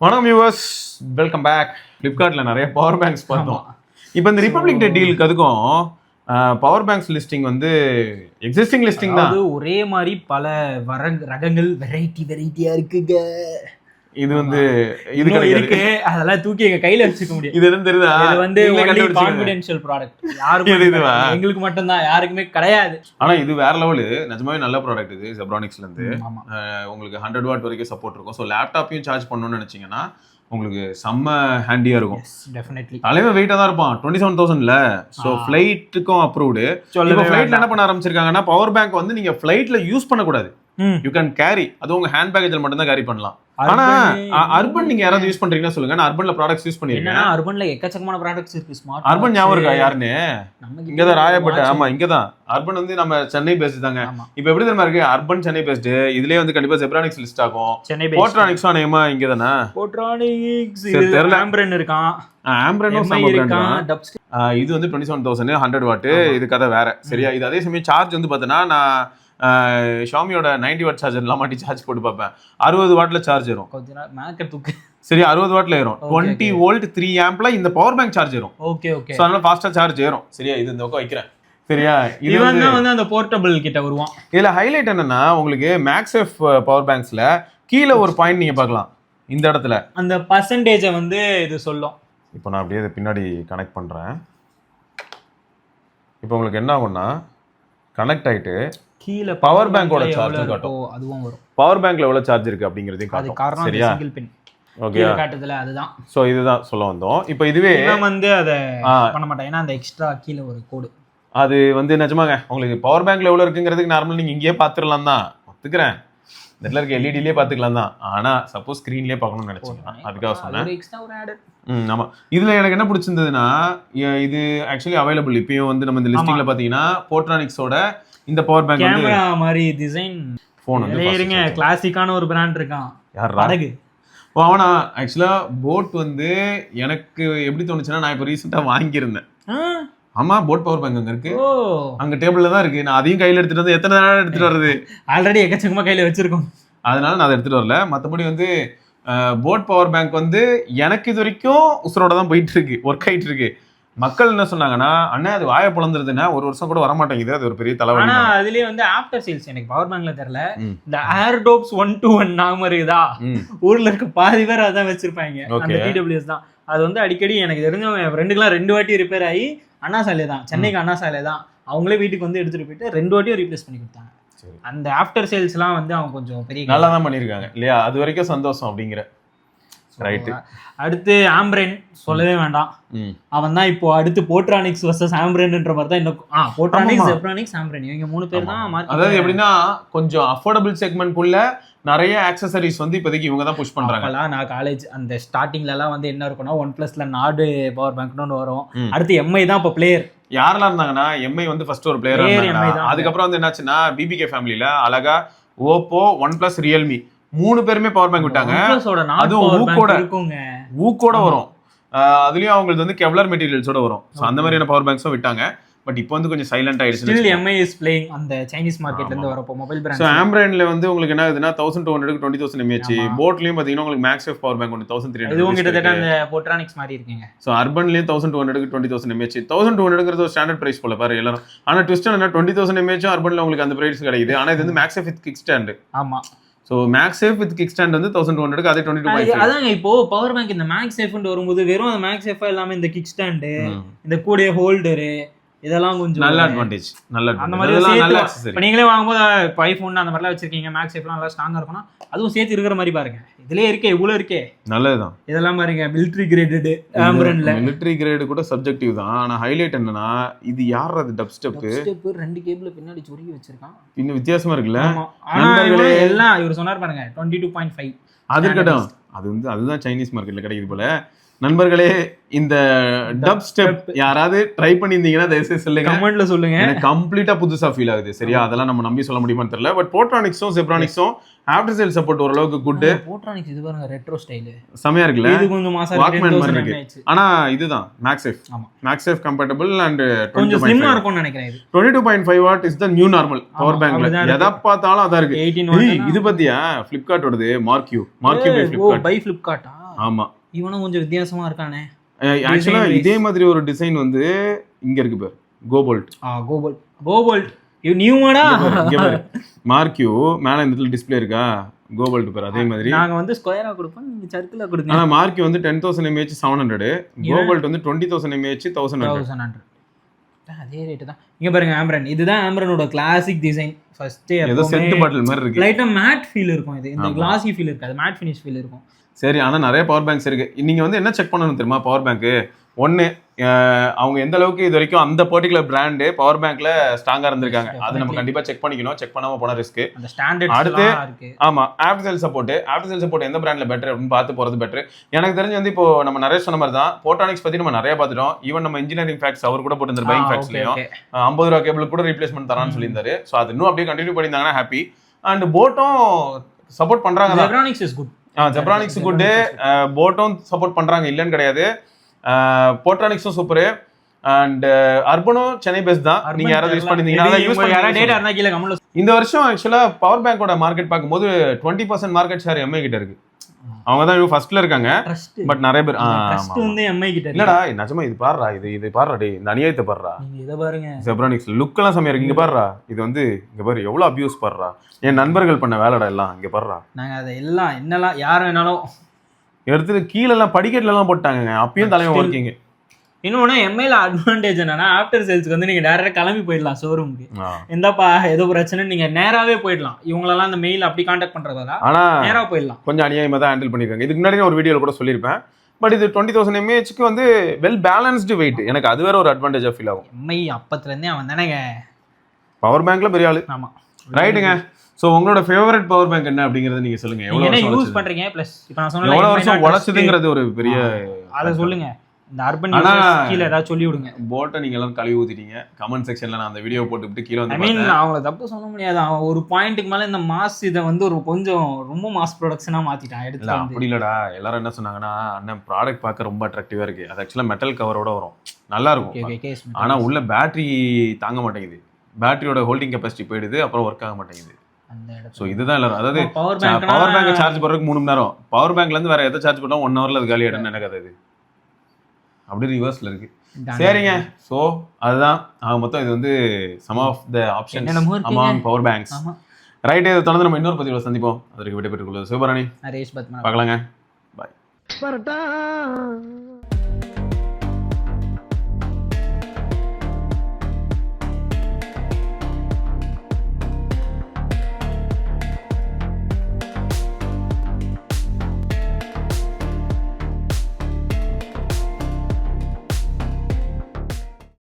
வணக்கம் viewers, welcome back. ஃப்ளிப்கார்ட்டில் நிறைய பவர் பேங்க்ஸ் பார்த்தோம். இப்போ இந்த ரிப்பப்ளிக் டே டீலுக்கு அதுக்கும் பவர் பேங்க்ஸ் லிஸ்டிங் வந்து எக்ஸிஸ்டிங் லிஸ்டிங் தான். ஒரே மாதிரி பல ரகங்கள் வெரைட்டியா இருக்குங்க. இது வந்து இது கிடையாது, அதெல்லாம் தூக்கி எங்க கையில வச்சுக்க முடியும். இது என்ன தெரியுதா? இது வந்து only confidential product. யாருக்கும் எங்களுக்கு மட்டும் தான், யாருக்குமே கிடையாது. ஆனா இது வேற லெவல், நிஜமாவே நல்ல ப்ராடக்ட். இது செப்ரானிக்ஸ்ல இருந்து உங்களுக்கு 100 வாட் வரைக்கும் சப்போர்ட் இருக்கும். ஸோ லேப்டாப்பையும் சார்ஜ் பண்ணணும்னு நினைச்சீங்கன்னா உங்களுக்கு செம்ம ஹேண்டியா இருக்கும். டெஃபினெட்லி தலைவன் வெயிட்டா தான் இருப்பான், 27,000ல. So ஃபிளைட்டுக்கும் approved. இப்போ ஃபிளைட்ல என்ன பண்ண ஆரம்பிச்சிருக்காங்கன்னா, பவர் பேங்க் வந்து நீங்க ஃபிளைட்ல யூஸ் பண்ணக்கூடாது, யூ கேன் கேரி. அது உங்க ஹேண்ட் பேக்கேஜ்ல மட்டும் தான் கேரி பண்ணலாம். ஆனா அர்பன் நீங்க யாராவது யூஸ் பண்றீங்கன்னா சொல்லுங்க, நான் அர்பன்ல ப்ராடக்ட்ஸ் யூஸ் பண்ணிருக்கேன். அர்பன்ல எக்கச்சக்கமான ப்ராடக்ட்ஸ் இருக்கு. ஸ்மார்ட் அர்பன் ஞாபகம் இருக்கா யாருன்னு? இங்கதான் ராயப்பேட்டை. ஆமா, இங்கதான். அர்பன் வந்து நம்ம சென்னை பேஸ்ட் தாங்க. இப்போ எப்படி தெரியுமா இருக்கு, அர்பன் சென்னை பேஸ்ட். இதுலயே வந்து கண்டிப்பா செப்ரானிக்ஸ் லிஸ்ட் ஆகும். போட்ரானிக்ஸ் நேமா இங்க தானே. போட்ரானிக்ஸ் தெரியல. ஆம்பரன் இருக்கான், ஆம்பரனும் சம பிராண்ட் தான். இது வந்து 27,000 100 வாட். இது கதை வேற. சரியா? இது அதே சமயம் சார்ஜ் வந்து பார்த்தனா, நான் ஷாமியோட 90 வாட் சார்ஜர்லாம் மாட்டி சார்ஜ் போட்டு பார்ப்பேன். 60 வாட்ல சார்ஜ் ஏறும். கொஞ்ச நேரம் மேக்க தூக்கு. சரி, 60 வாட்ல ஏறும். 20 வோல்ட் 3 ஆம்ப்ல இந்த பவர் பேங்க் சார்ஜ் ஏறும். Okay okay. சோ அதனால ஃபாஸ்டா சார்ஜ் ஏறும். சரியா? இது இந்த பக்கம் வைக்கிறேன். சரியா? இது வந்து அந்த போர்ட்டபிள் கிட்ட வருவான். இதுல ஹைலைட் என்னன்னா, உங்களுக்கு மேக்ஸெஃப் பவர் பேங்க்ஸ்ல கீழ ஒரு பாயிண்ட் நீங்க பார்க்கலாம். இந்த இடத்துல அந்த பர்சன்டேஜ் வந்து இது சொல்லும். இப்போ நான் அப்படியே பின்னாடி கனெக்ட் பண்றேன். இப்போ உங்களுக்கு என்ன ஆகும்னா, கனெக்ட் ஆயிட்டு கீழ பவர் பேங்கோட சார்ஜ் காட்டும். அதுவும் வரும். பவர் பேங்க்ல எவ்வளவு சார்ஜ் இருக்கு அப்படிங்கறதையும் காட்டும். சரியா? சிங்கிள் பின் ஓகே காட்டுதுல, அதுதான். சோ இதுதான் சொல்ல வந்தோம். இப்போ இதுவே நான் வந்து அத பண்ண மாட்டேன், ஏன்னா அந்த எக்ஸ்ட்ரா கீழ ஒரு கோடு. அது வந்து நிஜமாங்க உங்களுக்கு பவர் பேங்க்ல எவ்வளவு இருக்குங்கிறதுக்கு நார்மலா நீங்க இங்கேயே பாத்துறலாம் தான். ஒத்துக்கிறேன், நெட்ல இருக்க எல்இடிலயே பாத்துக்கலாம் தான். ஆனா சப்போஸ் ஸ்கிரீன்லயே பார்க்கணும்னு நினைச்சீங்கன்னா அதுக்காக சொன்னேன். ஒரு எக்ஸ்ட்ரா ஒரு ஆட். ஆமா. இதுல எனக்கு என்ன பிடிச்சிருந்ததுன்னா, இது ஆக்சுவலி அவைலபிள். இப்பயும் வந்து நம்ம இந்த லிஸ்டிங்ல பாத்தீங்கன்னா போட்ரானிக்ஸோட இந்த பவர் பேங்க் வந்து கேமரா மாதிரி டிசைன் ஃபோன் வந்து இருங்க. கிளாசிக்கான ஒரு பிராண்ட் இருக்கான். யார்? படகு. அவனா ஆக்சுவலா போட் வந்து எனக்கு எப்படி தோணுச்சுன்னா, நான் இப்போ ரீசெண்டா வாங்கியிருந்தேன். ஆமா, போட் பவர் பேங்க் அங்க இருக்கு, அங்க டேபிள்ல தான் இருக்கு. நான் அதையும் கையில எடுத்துட்டு வந்து எத்தனை நாள் எடுத்துட்டு வர்றது? ஆல்ரெடி எக்கச்சக்கமா கையில வச்சிருக்கோம், அதனால நான் அதை எடுத்துட்டு வரல. மற்றபடி வந்து போட் பவர் பேங்க் வந்து எனக்கு இது வரைக்கும் உசுரோட தான் போயிட்டு இருக்கு, ஒர்க் ஆயிட்டு இருக்கு. மக்கள் என்ன சொன்னாங்கன்னா, அண்ணா அது வாயை பிளந்துருதுன்னா 1 வருஷம் கூட வர மாட்டேங்குது, அது ஒரு பெரிய தலைவலி. ஆனா அதுலயே வந்து ஆஃப்டர் சேல்ஸ் எனக்கு பவர் பேங்க்ல தெரியல. இந்த ஏர்டோப்ஸ் 121 நாம இருக்குதா, ஊர்ல இருக்க பாதி பேர் அதான் வச்சிருப்பாங்க. அந்த டிடபிள்யூஎஸ் தான். அது வந்து அடிக்கடி எனக்கு தெரிஞ்சவங்க ஃப்ரெண்டுக்குலாம் 2 வாட்டி ரிப்பேர் ஆகி அண்ணா சாலை தான், சென்னைக்கு அண்ணா சாலை தான், அவங்களே வீட்டுக்கு வந்து எடுத்துட்டு போயிட்டு 2 வாட்டியும் ரீப்ளேஸ் பண்ணி கொடுத்தாங்க. அந்த ஆஃப்டர் சேல்ஸ்லாம் வந்து அவங்க கொஞ்சம் பெரிய நல்லா தான் பண்ணியிருக்காங்க இல்லையா? அது வரைக்கும் சந்தோஷம் அப்படிங்கிற. ரைட்டு. அடுத்து ஆம்பரன் சொல்லவே வேண்டாம். அவன் தான் இப்போ அடுத்து போட்ரானிக்ஸ் வர்சஸ் ஆம்பரன்ன்ற மாதிரி தான். இன்னும் போட்ரானிக்ஸ், செப்ரானிக்ஸ், ஆம்பரன் இவங்க 3 பேர் தான். அதாவது எப்படின்னா, கொஞ்சம் அஃபோர்டபுள் செக்மெண்ட்குள்ள நிறைய ஆக்சசரிஸ் வந்து இப்போதைக்கு இவங்க தான் புஷ் பண்றாங்க. நான் காலேஜ் அந்த ஸ்டார்டிங்ல எல்லாம் வந்து என்ன இருக்கும்னா, OnePlusல நாடு பவர் பேங்க்னு வரும். அடுத்து எம்ஐ தான் இப்போ பிளேயர். யாரெல்லாம் இருந்தாங்கன்னா, எம்ஐ வந்து ஃபர்ஸ்ட் ஒரு பிளேயர். அதுக்கப்புறம் வந்து என்னாச்சுன்னா, பிபிகே ஃபேமிலியில அழகா ஓப்போ, OnePlus, ரியல்மி 3 பேருமே பவர் பேங்க் விட்டாங்க. அதுவும் ஊக்கோட வரும். அதுலயும் அவங்களுக்கு வந்து கெவ்லர் மெட்டீரியல்ஸோட வரும். அந்த மாதிரியான பவர் பேங்க்ஸும் விட்டாங்க. பட் இப்போ வந்து கொஞ்சம் சைலண்ட் ஆயிடுச்சு. ஸ்டில் எம்ஐ இஸ் பிளேயிங் அந்த சைனீஸ் மார்க்கெட்ல இருந்து வரப்போ மொபைல் பிராண்ட். சோ ஆம்பரன்ல வந்து உங்களுக்கு என்ன ஆகுதுன்னா, 1200க்கு 20,000 mAh. போட்லயும் பாத்தீங்கன்னா உங்களுக்கு மேக்ஸெஃப் பவர் பேங்க் ஒன்னு 1300. இதுவும் கிட்டத்தட்ட அந்த போட்ரானிக்ஸ் மாதிரி இருக்குங்க. So அர்பன்லயும் 1200க்கு 20,000 mAh. 1200ங்கிறது ஒரு ஸ்டாண்டர்ட் பிரைஸ் போல பாரு எல்லாரும். ஆனா ட்விஸ்ட் என்ன, 20,000 mAh அர்பன்ல உங்களுக்கு அந்த பிரைஸ் கிடைக்குது. ஆனா இது வந்து மேக்ஸெஃப் வித் கிக் ஸ்டாண்ட். ஆமா. So MagSafe with kick stand வந்து 1200க்கு, அதே 22.5. அதாங்க இப்போ பவர் பேங்க் இந்த மேக்ஸேஃப்னு வரும்போது வெறும் அந்த மேக்ஸேஃபா இல்லாம இந்த கிக் ஸ்டாண்ட், இந்த கூடிய ஹோல்டர், இதெல்லாம் கொஞ்சம் நல்ல அட்வான்டேஜ். அந்த மாதிரி நல்ல அக்சஸரி. இப்போ நீங்களே வாங்கும்போது இப்போ ஐஃபோன் அந்த மாதிரிலாம் வச்சிருக்கீங்க, மேக்ஸேஃப்லாம் நல்லா ஸ்ட்ராங்கா இருக்கும்னா அதுவும் சேர்த்து இருக்கிற மாதிரி பாருங்க. இதுலயே இருக்கே, இவ்வளவு இருக்கே, நல்லதுதான். இதெல்லாம் பாருங்க மிலிட்டரி கிரேடட் ஆம்பரன்ல. மிலிட்டரி கிரேட் கூட சப்ஜெக்டிவ் தான். ஆனா ஹைலைட் என்னன்னா, இது யார் அது டப் ஸ்டெப் 2 கேபிள் பின்னாடி சொருகி வச்சிருக்கான். இன்னும் வித்தியாசமா இருக்குல்ல. நண்பர்களே எல்லாம் இவர் சொன்னார் பாருங்க 22.5. அது இருக்கட்டும், அது வந்து அதுதான் சைனீஸ் மார்க்கெட்ல கிடைக்குது போல. நண்பர்களே, இந்த டப் ஸ்டெப் யாராவது ட்ரை பண்ணியிருந்தீங்கன்னா தயவுசெய்து சொல்லுங்க, கமெண்ட்ல சொல்லுங்க. எனக்கு கம்ப்ளீட்டா புதுசா ஃபீல் ஆகுது. சரியா? அதெல்லாம் நம்ம நம்பி சொல்ல முடியுமான்னு தெரியல. பட் போட்ரானிக்ஸும் செப்ரானிக்ஸும் ஆஃப்டர் சேல் சப்போர்ட் ஓரளவுக்கு குட். போட்ரானிக்ஸ் இது பாருங்க ரெட்ரோ ஸ்டைல் செமையா இருக்குல்ல. இது கொஞ்சம் மாசா வாக்மேன் மாதிரி இருக்கு. ஆனா இதுதான் மேக்ஸேஃப். ஆமா, மேக்ஸேஃப் கம்பேட்டபிள் அண்ட் கொஞ்சம் ஸ்லிம்மா இருக்கும்னு நினைக்கிறேன். இது 22.5 what is the new normal power பேங்க்ல. எதை பார்த்தாலும் அத இருக்கு. இது பத்தியா ஃபிளிப்கார்ட்டோடது மார்க்யூ பை ஃபிளிப்கார்ட். ஆமா, இவனும் கொஞ்சம் வித்தியாசமா இருக்கானே. ஆக்சுவலா இதே மாதிரி ஒரு டிசைன் வந்து இங்க இருக்கு பாரு, கோபோல்ட். கோபோல்ட் நியூமாடா. இங்க பாரு மார்க்யூ மேல இந்த இடத்துல டிஸ்ப்ளே இருக்கா, கோபோல்ட் பேர் அதே மாதிரி. நாங்க வந்து ஸ்கொயரா கொடுப்போம், நீங்க சர்க்கிளா கொடுங்க. ஆனா மார்க்யூ வந்து 10,000 mAh 700, கோபோல்ட் வந்து 20,000 mAh 1100. அதே ரேட் தான். இங்க பாருங்க ஆம்ரன், இதுதான் ஆம்ரனோட கிளாசிக் டிசைன். ஃபர்ஸ்ட் ஏதோ செட் பாட்டில் மாதிரி இருக்கு, லைட்டா மேட் ஃபீல் இருக்கும். இது இந்த கிளாசி ஃபீல் இருக்காது, மேட் ஃபினிஷ் ஃபீல் இருக்கும். சரி, ஆனா நிறைய பவர் பேங்க்ஸ் இருக்கு. நீங்க வந்து என்ன செக் பண்ணணும் தெரியுமா, பவர் பேங்க் ஒன்னு அவங்க எந்த அளவுக்கு இது வரைக்கும் அந்த பர்டிகுலர் பிராண்ட் பவர் பேங்க்ல ஸ்ட்ராங்கா இருந்திருக்காங்க, அது நம்ம கண்டிப்பா செக் பண்ணிக்கணும். செக் பண்ணாம போனா ரிஸ்க். அந்த ஸ்டாண்டர்ட் அடுத்து இருக்கு. ஆமா, ஆஃப்டர் சேல் சப்போர்ட் எந்த பிராண்ட்ல பெட்டர் அப்படின்னு பார்த்து போறது பெட்டர். எனக்கு தெரிஞ்சு வந்து இப்போ நம்ம நிறைய சொன்ன மாதிரி தான் போட்டானிக்ஸ் பத்தி நம்ம நிறைய பார்த்துட்டோம். ஈவன் நம்ம இன்ஜினியரிங் ஃபேக்ட்ஸ் அவர் கூட போட்டு பையிங் ஃபேக்ட்ஸ்லயும் 50 ரூபா கேபிள் கூட ரீப்ளேஸ்மெண்ட் தரான்னு சொல்லியிருந்தாரு. ஸோ அது இன்னும் அப்படியே கண்டினியூ பண்ணியிருந்தாங்கன்னா ஹாப்பி. அண்ட் போட்டும் சப்போர்ட் பண்றாங்க. Zebronics is good. Zebronics good, போட்டும் சப்போர்ட் பண்றாங்க, இல்லன்னு கிடையாது. போட்ரானிக்ஸும் சூப்பர். அண்ட் அர்பனும் சென்னை பேஸ் தான். நீங்க யாராவது யூஸ் பண்ணிருந்தீங்கன்னா இந்த வருஷம் ஆக்சுவலா பவர் பேங்கோட மார்க்கெட் பார்க்கும்போது 20% மார்க்கெட் ஷேர் எம்ஐ கிட்ட இருக்கு. அவங்க தான் ஃபர்ஸ்ட்ல இருக்காங்க. பட் நிறைய பேர் இல்லடா நிஜமா இது பாருடா, இது பாருடா டேய், இந்த அநியாயத்தை பாருடா. இத பாருங்க, ஜெப்ரானிக்ஸ் லுக் எல்லாம் செமையா இருக்கு. இங்க பாருடா, இது வந்து இங்க பாரு எவ்வளவு அபியூஸ் பாருடா. என் நண்பர்கள் பண்ண வேலைடா எல்லாம். இங்க பாருடா, நாங்க அதை எல்லாம் என்னெல்லாம் யார் வேணாலும் எடுத்து கீழே எல்லாம் படிக்கட்டுல எல்லாம் போட்டாங்க. அப்பயும் தலைவன் ஒர்க்கிங். இன்னொன்னு எம்ஐல அட்வான்டேஜ் என்னன்னா ஆஃப்டர் சேல்ஸ்க்கு வந்து நீங்க டைரக்டா கிளம்பி போயிடலாம் ஷோரூமுக்கு. எந்தப்பா ஏதோ பிரச்சனை நீங்க நேராவே போயிடலாம். இவங்களெல்லாம் அந்த மெயில் அப்படி கான்டாக்ட் பண்றதா, ஆனா நேரா போயிடலாம். கொஞ்சம் அநியாயமா தான் ஹேண்டில் பண்ணிருக்காங்க. இதுக்கு முன்னாடி ஒரு வீடியோல கூட சொல்லியிருப்பேன். பட் இது 20,000 mAhக்கு வந்து வெல் பேலன்ஸ்டு வெயிட். எனக்கு அது வேற ஒரு அட்வான்டேஜா ஃபீல் ஆகும். எம்ஐ அப்பத்துல இருந்தே அவன் தானேங்க பவர் பேங்க்ல பெரிய ஆளு. ஆமா, ரைட்டுங்க. சோ உங்களோட ஃபேவரட் பவர் பேங்க் என்ன அப்படிங்கறத நீங்க சொல்லுங்க. எவ்வளவு யூஸ் பண்றீங்க, பிளஸ் இப்போ நான் சொன்ன எவ்வளவு வருஷம் உழைச்சதுங்கிறது ஒரு பெரிய அத சொல்லுங்க. இந்த அர்பன் கீழ ஏதாவது சொல்லி விடுங்க. போட்டை நீங்க எல்லாம் கழுவி ஊத்திட்டீங்க. கமெண்ட் செக்ஷன்ல நான் அந்த வீடியோ போட்டுட்டு கீழ வந்து ஐ மீன் அவங்கள தப்பு சொல்ல முடியாது. அவன் ஒரு பாயிண்ட்க்கு மேல இந்த மாஸ் இத வந்து ஒரு கொஞ்சம் ரொம்ப மாஸ் ப்ரொடக்ஷனா மாத்திட்டான் எடுத்து. அப்படி இல்லடா, எல்லாரும் என்ன சொன்னாங்கன்னா அண்ணன் ப்ராடக்ட் பார்க்க ரொம்ப அட்ராக்டிவா இருக்கு, அது ஆக்சுவலா மெட்டல் கவரோட வரும், நல்லா இருக்கும். ஆனா உள்ள பேட்டரி தாங்க மாட்டேங்குது, பேட்டரியோட ஹோல்டிங் கெப்பாசிட்டி போயிடுது, அப்புறம் ஒர்க் ஆக மாட்டேங்குது. ஸோ இதுதான் எல்லாரும், அதாவது பவர் பேங்கை சார்ஜ் பண்ணுறதுக்கு 3 மணி நேரம், பவர் பேங்க்ல இருந்து வேற எதை சார்ஜ் பண்ணா 1 ஹவர்ல அது காலி ஆயிடும்னு எனக்கு அது அப்படி ரிவர்ஸ்ல இருக்கு. சரிங்க, ஸோ அதுதான் மொத்தம். இது வந்து sum of the options among power banks. Right, இதை தொடர்ந்து நம்ம இன்னொரு பதிவில் சந்திப்போம். அதற்கு விடைபெற்றுக் கொள்வது சிவபரணி, பார்க்கலாங்க, பாய்.